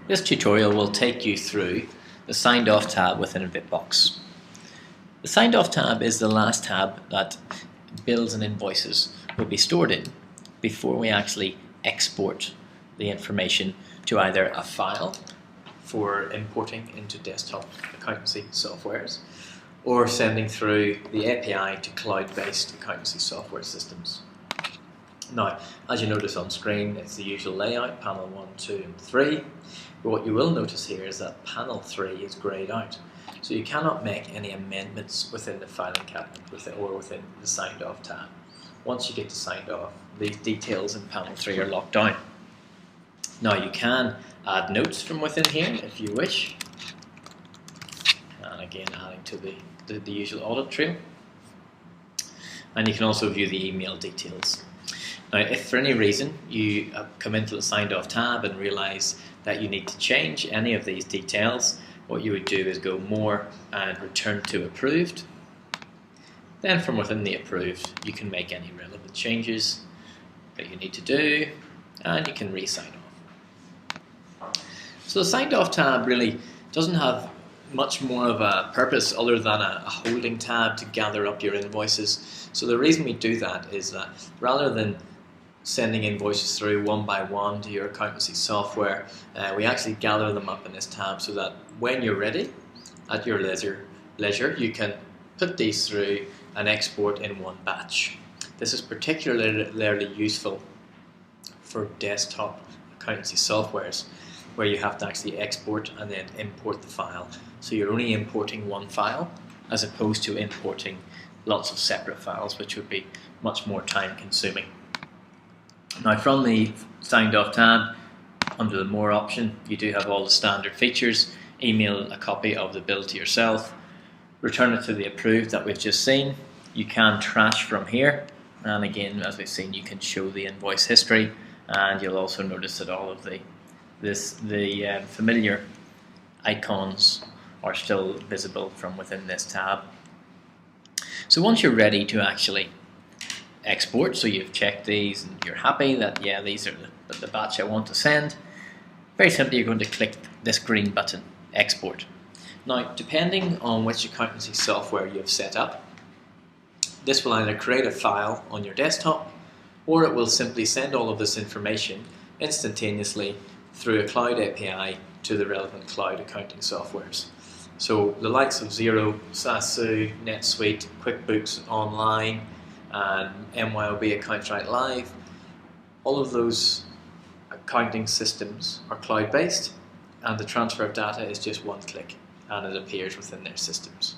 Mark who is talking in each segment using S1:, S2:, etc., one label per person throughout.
S1: This tutorial will take you through the Signed Off tab within Invitbox. The Signed Off tab is the last tab that bills and invoices will be stored in before we actually export the information to either a file for importing into desktop accountancy softwares or sending through the API to cloud-based accountancy software systems. Now, as you notice on screen, it's the usual layout, panel 1, 2 and 3. But what you will notice here is that panel 3 is greyed out. So you cannot make any amendments within the filing cabinet or within the Signed Off tab. Once you get to Signed Off, these details in panel 3 are locked down. Now you can add notes from within here if you wish. And again, adding to the usual audit trail. And you can also view the email details. Now, if for any reason you come into the Signed Off tab and realise that you need to change any of these details, what you would do is go More and Return to Approved. Then from within the Approved, you can make any relevant changes that you need to do, and you can re-sign off. So the Signed Off tab really doesn't have much more of a purpose other than a holding tab to gather up your invoices. So the reason we do that is that rather than sending invoices through one by one to your accountancy software, we actually gather them up in this tab so that when you're ready, at your leisure, you can put these through and export in one batch. This is particularly useful for desktop accountancy softwares where you have to actually export and then import the file. So you're only importing one file as opposed to importing lots of separate files, which would be much more time consuming. Now from the Signed Off tab, under the More option, you do have all the standard features. Email a copy of the bill to yourself, return it to the Approved that we've just seen. You can trash from here, and again, as we've seen, you can show the invoice history, and you'll also notice that all of the familiar icons are still visible from within this tab. So once you're ready to actually export, so you've checked these and you're happy that yeah, these are the batch I want to send, very simply you're going to click this green button, Export. Now, depending on which accountancy software you've set up, this will either create a file on your desktop or it will simply send all of this information instantaneously through a cloud API to the relevant cloud accounting softwares. So the likes of Xero, Sasu, NetSuite, QuickBooks Online, and MYOB AccountRite Live, all of those accounting systems are cloud-based, and the transfer of data is just one click and it appears within their systems.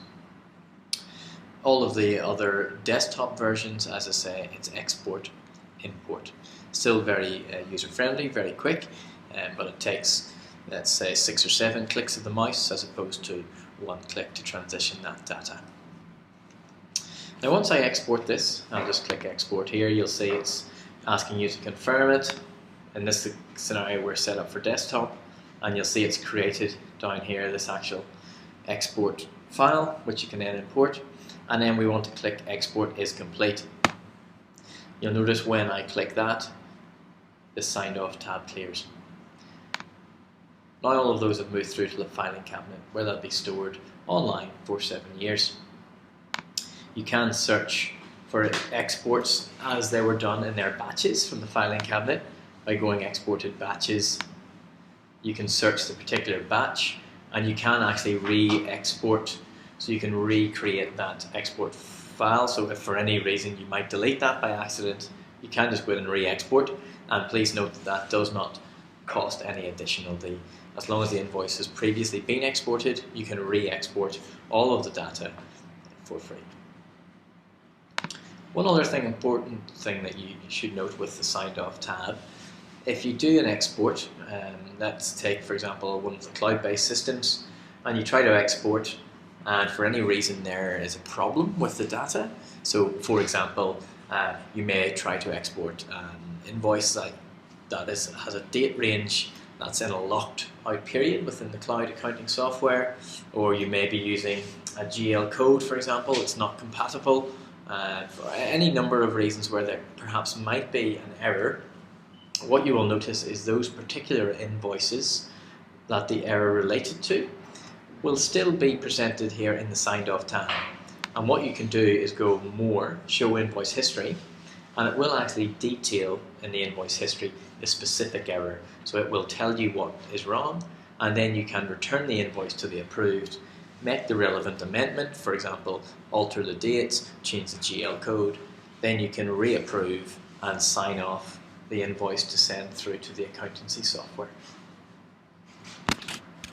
S1: All of the other desktop versions, as I say, it's export, import. Still very user-friendly, very quick, but it takes, let's say, 6 or 7 clicks of the mouse as opposed to one click to transition that data. Now once I export this, I'll just click Export here, you'll see it's asking you to confirm it. In this scenario we're set up for desktop, and you'll see it's created down here this actual export file, which you can then import, and then we want to click Export is complete. You'll notice when I click that, the Signed Off tab clears. Now all of those have moved through to the filing cabinet where they'll be stored online for 7 years. You can search for exports as they were done in their batches from the filing cabinet by going Exported Batches. You can search the particular batch and you can actually re-export, so you can recreate that export file. So if for any reason you might delete that by accident, you can just go ahead and re-export, and please note that that does not cost any additional fee. As long as the invoice has previously been exported, you can re-export all of the data for free. One other important thing that you should note with the Signed Off tab, if you do an export, let's take for example one of the cloud-based systems, and you try to export and for any reason there is a problem with the data. So for example, you may try to export an invoice that has a date range that's in a locked out period within the cloud accounting software, or you may be using a GL code, for example, it's not compatible. For any number of reasons where there perhaps might be an error, what you will notice is those particular invoices that the error related to will still be presented here in the signed off tab. And what you can do is go more, show invoice history, and it will actually detail in the invoice history the specific error. So it will tell you what is wrong, and then you can return the invoice to the approved, make the relevant amendment, for example, alter the dates, change the GL code, then you can reapprove and sign off the invoice to send through to the accountancy software.